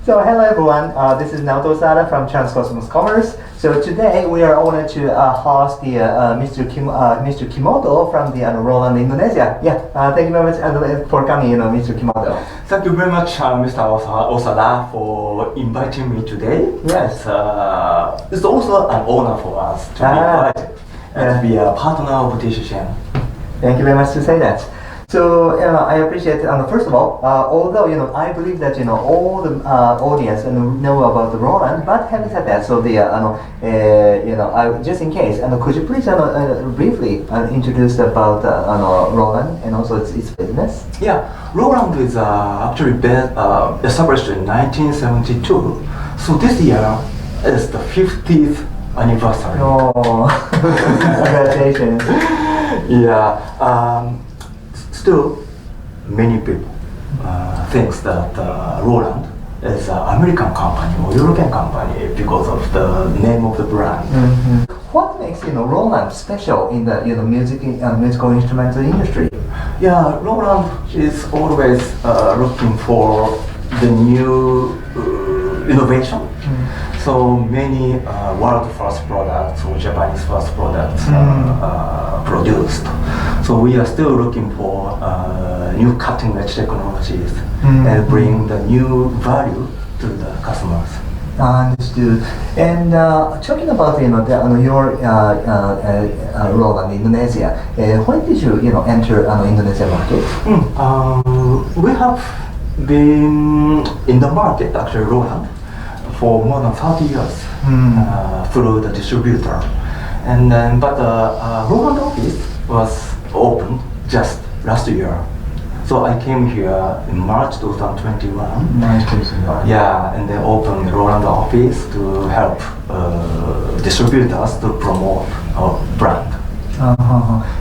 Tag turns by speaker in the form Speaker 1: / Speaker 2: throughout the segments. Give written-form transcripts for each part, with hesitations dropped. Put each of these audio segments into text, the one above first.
Speaker 1: So hello everyone, this is Naoto Osada from Transcosmos Commerce. So today we are honored to host the Mr. Kimoto from the Roland, Indonesia. Yeah, thank you very much for coming, Mr. Kimoto.
Speaker 2: Thank you very much, Mr. Osada, for inviting me today.
Speaker 1: Yes.
Speaker 2: It's also an honor for us to be invited and to be a partner of DCCM.
Speaker 1: Thank you very much to say that. So I appreciate. First of all, although I believe that all the audience know about the Roland, but having said that, so the just in case, could you please briefly introduce about Roland and also its business?
Speaker 2: Yeah, Roland is actually established in 1972. So this year is the 50th anniversary.
Speaker 1: Oh, congratulations!
Speaker 2: Yeah. Still, many people think that Roland is an American company or European company because of the name of the brand.
Speaker 1: Mm-hmm. What makes Roland special in the musical instrumental industry?
Speaker 2: Yeah, Roland is always looking for the new innovation. Mm. So many world first products or Japanese first products produced. So we are still looking for new cutting edge technologies and bring the new value to the customers.
Speaker 1: Understood. And talking about your Roland Indonesia, when did you enter Indonesia market?
Speaker 2: We have been in the market actually Roland for more than 30 years through the distributor, and then but Roland office was opened just last year. So I came here in March 2021.
Speaker 1: March 2021.
Speaker 2: Yeah, and then opened Roland office to help distributors to promote our brand.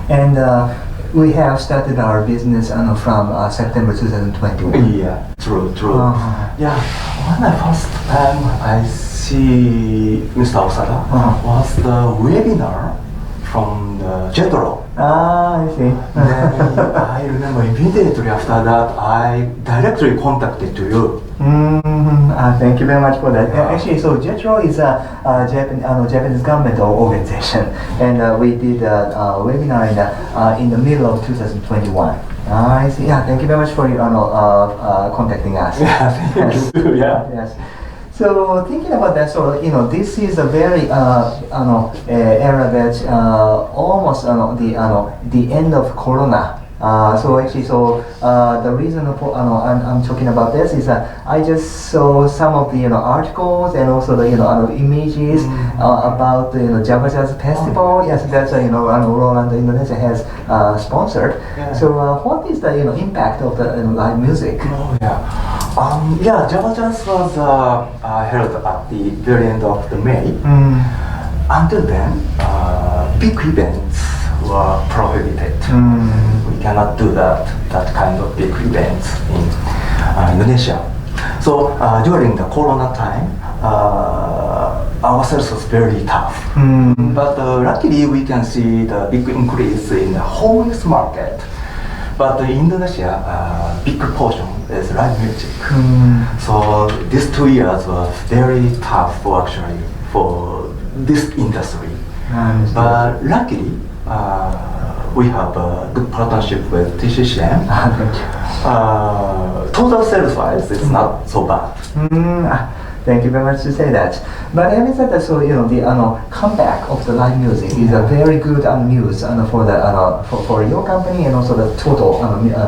Speaker 1: And we have started our business from September 2021.
Speaker 2: Yeah, true. Yeah, when I first time I see Mr. Osada was the webinar from the Jetro.
Speaker 1: I see.
Speaker 2: Then I remember immediately after that I directly contacted to you.
Speaker 1: Thank you very much for that. Actually, so JETRO is a Japanese government organization, and we did a webinar in the middle of 2021. I see. Yeah, thank you very much for contacting us.
Speaker 2: Yeah, thank you. Yeah.
Speaker 1: Yes. So thinking about that, so this is a very era that almost the end of Corona. So actually, the reason for I'm talking about this is I just saw some of the articles and also the images about the Java Jazz Festival. Yes, that's Roland Indonesia has sponsored.
Speaker 2: Yeah.
Speaker 1: So what is the impact of the live music?
Speaker 2: Oh yeah. Java Jazz was held at the very end of the May. Until then, big events were prohibited. We cannot do that kind of big events in Indonesia. So during the Corona time, our sales was very tough. But luckily we can see the big increase in the home use market. But in Indonesia, big portion is live music. So these 2 years were very tough for this industry. But luckily, we have a good partnership with TCCM. Total sales-wise, it's not so bad.
Speaker 1: Thank you very much to say that. But having said that, so the comeback of the live music is a very good news for your company and also the total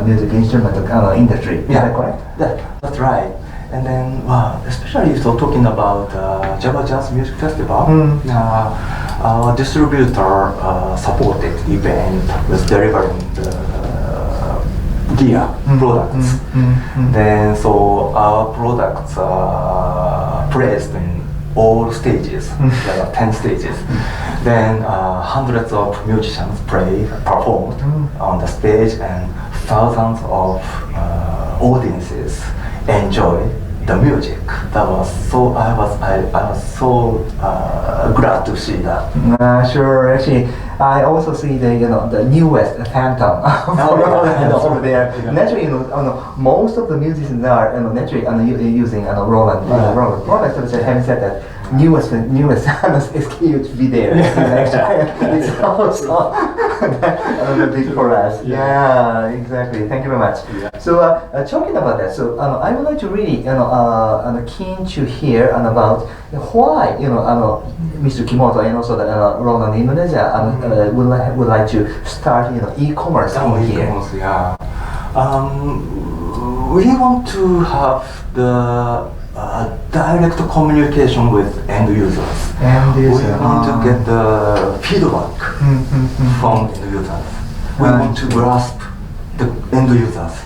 Speaker 1: music instrumental industry. Is that correct?
Speaker 2: That's right. And then, especially talking about Java Jazz Music Festival, our distributor supported event with delivering the gear products. Then, so our products are placed in all stages. There are 10 stages. Then hundreds of musicians performed on the stage, and thousands of audiences enjoy the music. That was so I was so glad to see that.
Speaker 1: Sure. Actually, I also see the newest Phantom over there.
Speaker 2: Yeah.
Speaker 1: Naturally, most of the musicians are naturally using Roland products. So having said that, newest SKU to be there. It's also a big for us. Yeah, exactly. Thank you very much.
Speaker 2: Yeah.
Speaker 1: So talking about that, so I would like to really keen to hear about why Mr. Kimoto and also the Roland Indonesia would like to start e-commerce in here.
Speaker 2: E-commerce, yeah. We want to have the direct communication with end users. We want to get the feedback from end users. We want to grasp the end users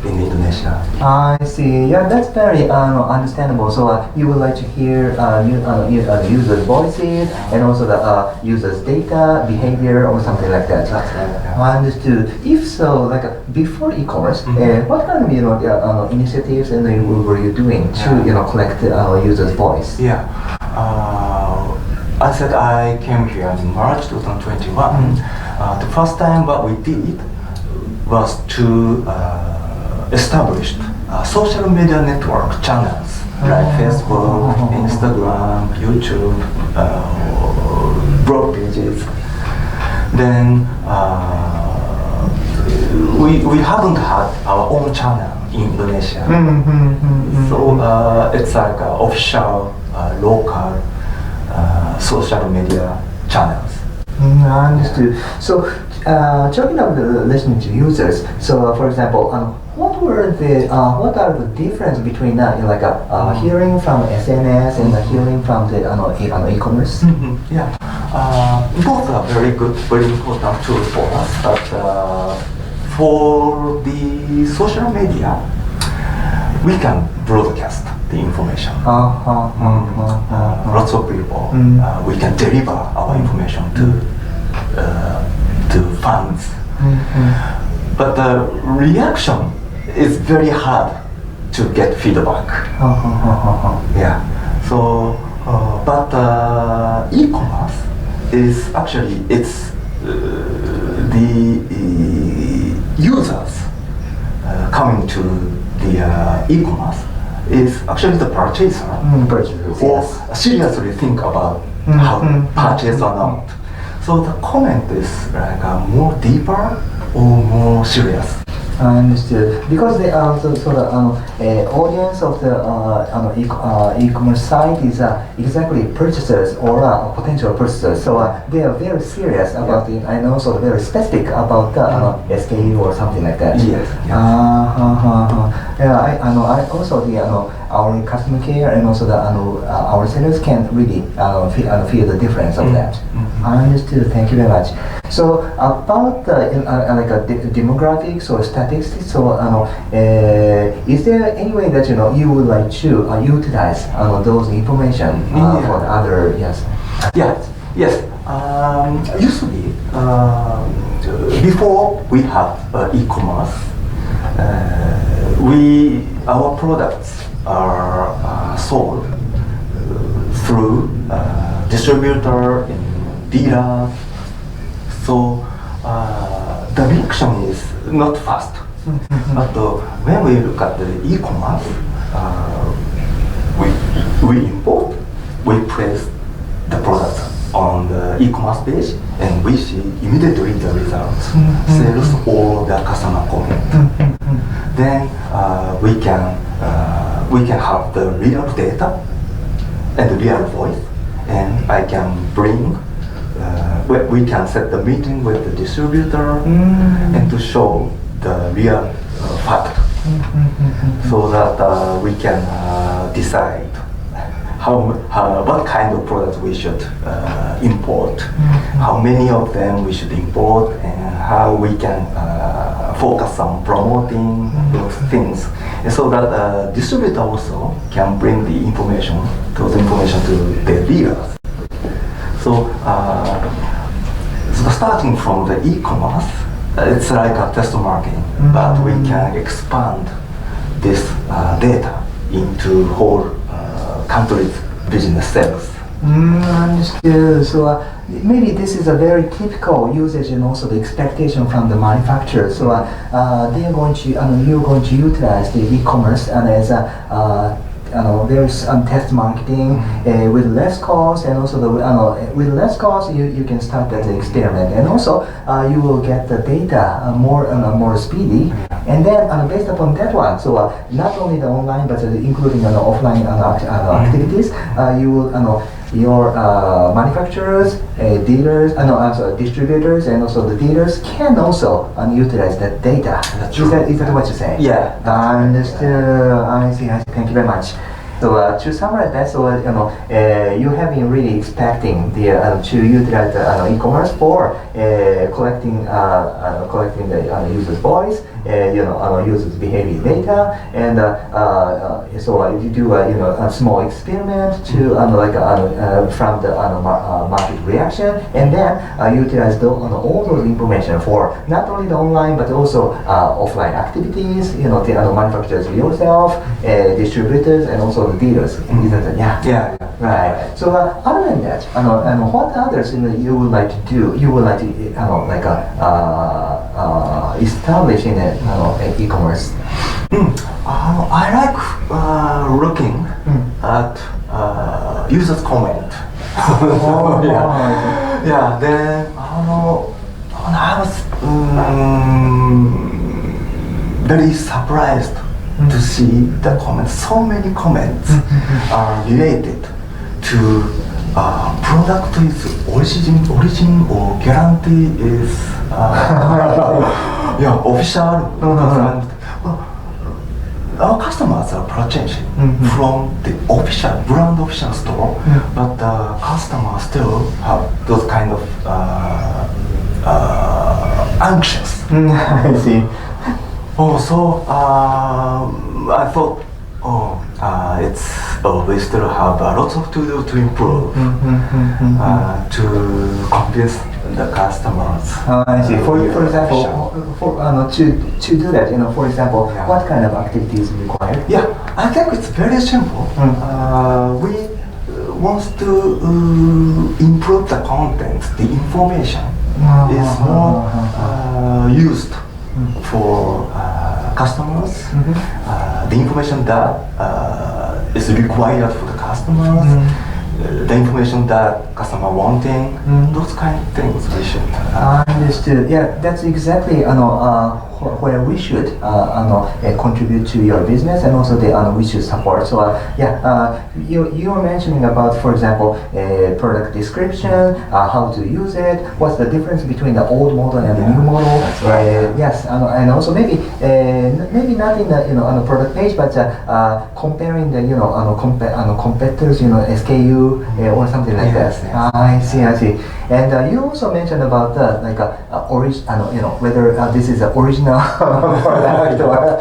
Speaker 2: in Indonesia.
Speaker 1: I see. Yeah, that's very understandable. So you would like to hear users' voices and also the users' data, behavior, or something like that.
Speaker 2: That's right. Yeah.
Speaker 1: I understood. If so, like before e-commerce, what kind of initiatives and were you doing to collect users' voice?
Speaker 2: Yeah. I said I came here in March 2021. The first time what we did was to establish social media network channels like Facebook, Instagram, YouTube, blog pages. Then we haven't had our own channel in Indonesia, so it's like official local social media channels.
Speaker 1: I understood. So, talking about listening to users. So, for example, what are the difference between hearing from SNS and hearing from the e-commerce?
Speaker 2: Yeah, both are very good, very important tools for us. But for the social media, we can broadcast the information. Lots of people. We can deliver our information to fans. But the reaction is very hard to get feedback. Yeah. So, but e-commerce is actually the users coming to the e-commerce is actually the purchaser who seriously think about how to purchase or not. So the comment is like more deeper or more serious.
Speaker 1: I understood. Because they are the audience of the e-commerce site is exactly purchasers or potential purchasers. So they are very serious about it and also very specific about the SKU or something like that.
Speaker 2: Yes.
Speaker 1: Yeah, I also our customer care and also our sellers can really feel the difference of that. I understood. Thank you very much. So about demographics or statistics, so is there any way that you would like to utilize those information for the other? Yes.
Speaker 2: Yes. Usually, before we have e-commerce, our products are sold through distributor and dealers. So the reaction is not fast. But when we look at the e-commerce, we import, we place the product on the e-commerce page, and we see immediately the results, sales or the customer comment. Then we can have the real data and the real voice, and I can bring. We can set the meeting with the distributor and to show the real fact, so that we can decide what kind of products we should import, how many of them we should import, and how we can focus on promoting those things, and so that distributor also can bring those information to the dealers. So, starting from the e-commerce, it's like a test marketing, but we can expand this data into whole country's business sales.
Speaker 1: Understood. So maybe this is a very typical usage and also the expectation from the manufacturer. So they are going to, you're going to utilize the e-commerce and as a very test marketing with less cost, and also with less cost you can start the experiment, and also you will get the data more speedy, and then based upon that one, so not only the online but including offline activities, you will your manufacturers, dealers, distributors, and also the dealers can also utilize that data. Is that what you're saying?
Speaker 2: Yeah.
Speaker 1: Understood. I see. Thank you very much. So to summarize that, so you have been really expecting to utilize the e-commerce for collecting the user's voice, user's behavior data, and so you do a small experiment to from the market reaction, and then utilize all those information for not only the online but also offline activities. The manufacturers yourself, distributors, and also the dealers.
Speaker 2: Yeah.
Speaker 1: Right. So other than that, what others you would like to do? You would like to establish in e-commerce?
Speaker 2: I like looking at users' comment. Yeah. Then I was very surprised to see the comments. So many comments are related to product is origin or guarantee is official. Our customers are purchasing from the brand official store, but the customers still have those kind of anxious.
Speaker 1: I see.
Speaker 2: So I thought, we still have lots of to do to improve to convince the customers.
Speaker 1: I see. For example, to do that, for example, what kind of activities required?
Speaker 2: Yeah, I think it's very simple. We want to improve the content. The information is more used for customers. The information that is required for the customers, the information that customer wanting, those kind of things we should.
Speaker 1: Understood. Yeah, that's exactly where we should contribute to your business, and also we should support. So you were mentioning about, for example, product description, how to use it, what's the difference between the old model and the new model. Yes, and also maybe not in the on the product page, but comparing the competitors, SKU or something like that. I see. And you also mentioned about whether this is an original product or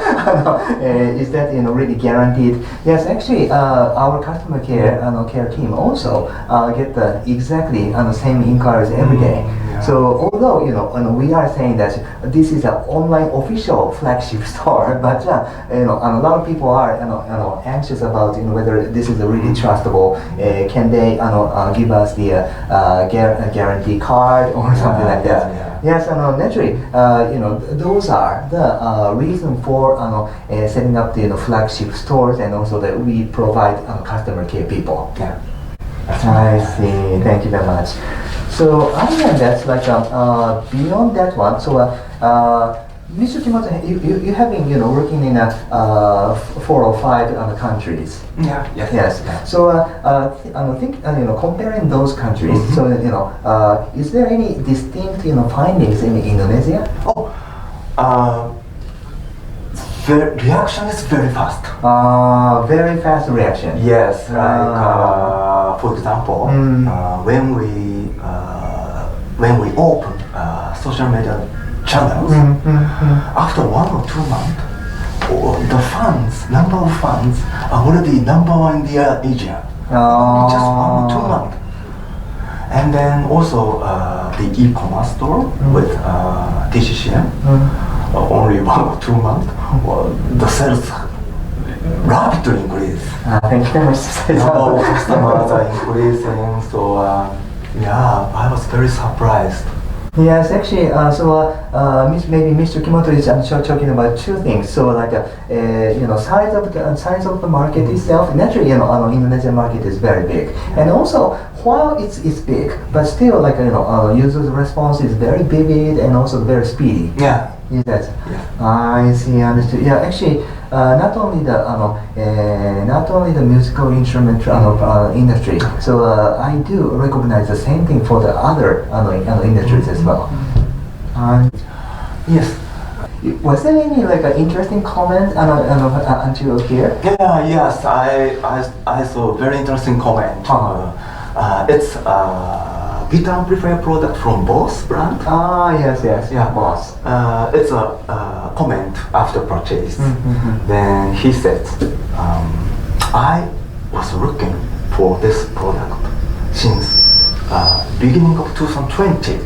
Speaker 1: is that really guaranteed? Yes, actually, our customer care team also get the exactly same inquiries every day. So although we are saying that this is an online official flagship store, but a lot of people are anxious about whether this is a really trustable. Can they give us the guarantee card or something like that? Yes, naturally, those are the reason for setting up the flagship stores, and also that we provide customer care people.
Speaker 2: Yeah.
Speaker 1: I see. Thank you very much. So other than that, beyond that one, so Mr. Kimoto, you have been working in 4 or 5 countries. Yes. So comparing those countries, so is there any distinct findings in Indonesia?
Speaker 2: The reaction is very fast.
Speaker 1: Very fast reaction.
Speaker 2: Yes, for example, when we open social media channels, after 1 or 2 months, the number of fans are already number 1 in the Asia. Just 1 or 2 months. And then also the e-commerce store with TCCM, only 1 or 2 months, the sales rapidly increase.
Speaker 1: Thank you very much to say
Speaker 2: Number of
Speaker 1: that.
Speaker 2: customers are increasing, so yeah, I was very surprised.
Speaker 1: Yes, actually, maybe Mr. Kimoto is talking about two things. So, like, size of the market itself. Naturally, Indonesian market is very big, and also while it's big, but still, like, users' response is very vivid and also very speedy.
Speaker 2: Yeah.
Speaker 1: Yes.
Speaker 2: Yeah.
Speaker 1: I see. Understood. Yeah, actually, not only the musical instrument industry. So I do recognize the same thing for the other industries as well.
Speaker 2: Yes.
Speaker 1: Was there any like interesting comment until here?
Speaker 2: Yeah. Yes. I saw a very interesting comment. It's guitar amplifier product from Boss brand.
Speaker 1: Yes.
Speaker 2: Yeah.
Speaker 1: Boss.
Speaker 2: It's a comment after purchase. Then he said, I was looking for this product since beginning of 2020,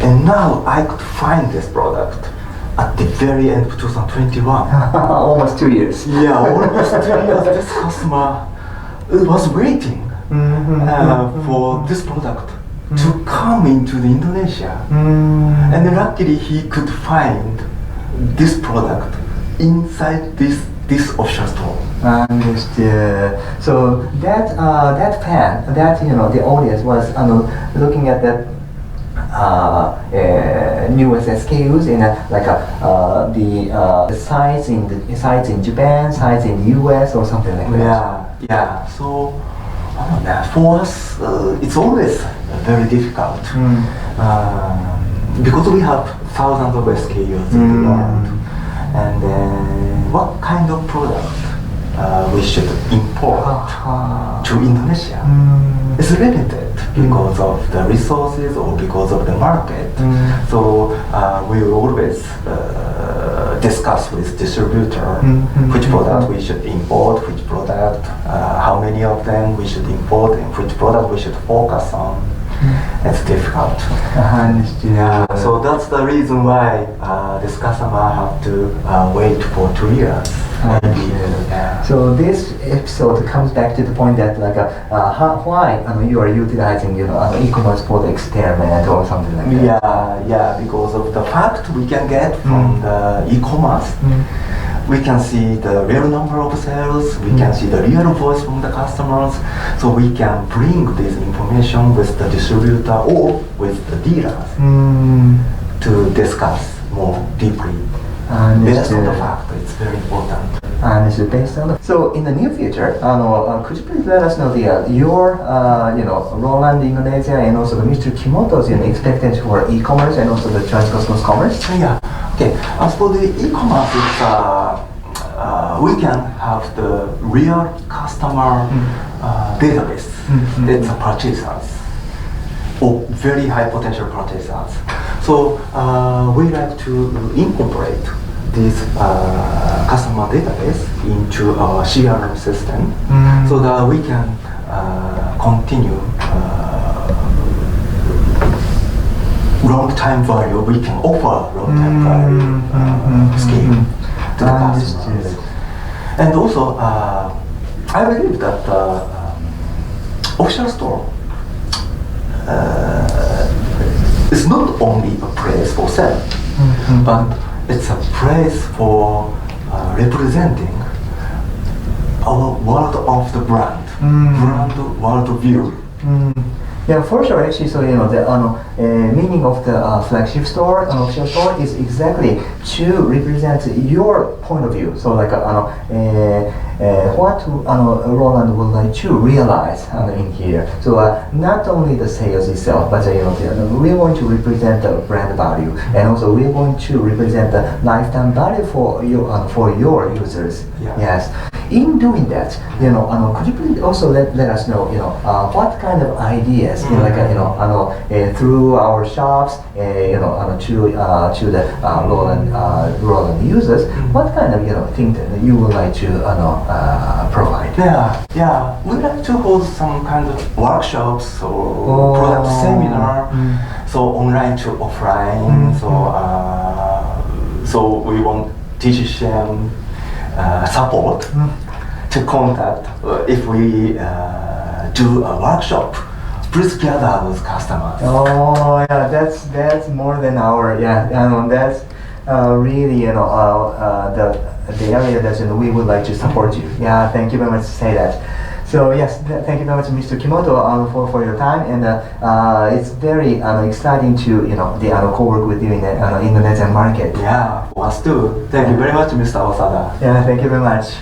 Speaker 2: and now I could find this product at the very end of 2021.
Speaker 1: Almost 2 years.
Speaker 2: Yeah, almost 2 years. This customer was waiting for this product to come into the Indonesia, and luckily he could find this product inside this offshore store.
Speaker 1: Understood. So that fan, the audience was looking at that newest SKUs in the sites in Japan, sites in the US, or something like that.
Speaker 2: Yeah. So for us, it's always very difficult because we have thousands of SKUs in the world, and then what kind of product we should import to Indonesia is limited because of the resources or because of the market. So we will always discuss with distributor which product we should import, which product, how many of them we should import, and which product we should focus on. It's difficult. Yeah, so that's the reason why this customer have to wait for 2 years.
Speaker 1: So this episode comes back to the point that why you are utilizing e-commerce for the experiment or something like that.
Speaker 2: Yeah, because of the fact we can get from the e-commerce. We can see the real number of sales, we can see the real voice from the customers, so we can bring this information with the distributor or with the dealers to discuss more deeply. Based on the fact, it's very important.
Speaker 1: So in the near future, could you please let us know your Roland Indonesia and also the Mr. Kimoto's expectations for e-commerce and also the Transcosmos Commerce?
Speaker 2: Yeah. Okay. As for the e-commerce, we can have the real customer database. It's a purchasers or very high potential purchasers. So we like to incorporate this customer database into our CRM system so that we can continue long-time value. We can offer long-time value scheme to the customers. And also, I believe that official store is not only a place for sale, but it's a place for representing our world of the brand, world view.
Speaker 1: Yeah, for sure. Actually, so the meaning of the flagship store, an official store, is exactly to represent your point of view. So what Roland would like to realize in here. So not only the sales itself, but we're going to represent the brand value, and also we're going to represent the lifetime value for your users.
Speaker 2: Yeah.
Speaker 1: Yes. In doing that, could you please also let us know, what kind of ideas, through our shops, to the Roland users, what kind of thing that you would like to provide?
Speaker 2: Yeah. We like to hold some kind of workshops or product seminar, so online to offline. So we want teach them support to contact if we do a workshop. Please gather those customers.
Speaker 1: Oh yeah, that's more than our that's really the area that we would like to support you. Yeah, thank you very much to say that. So yes, thank you very much, Mr. Kimoto, for your time, and it's very exciting to co-work with you in the Indonesian market.
Speaker 2: Yeah, for us too. Thank you very much, Mr. Osada.
Speaker 1: Yeah, thank you very much.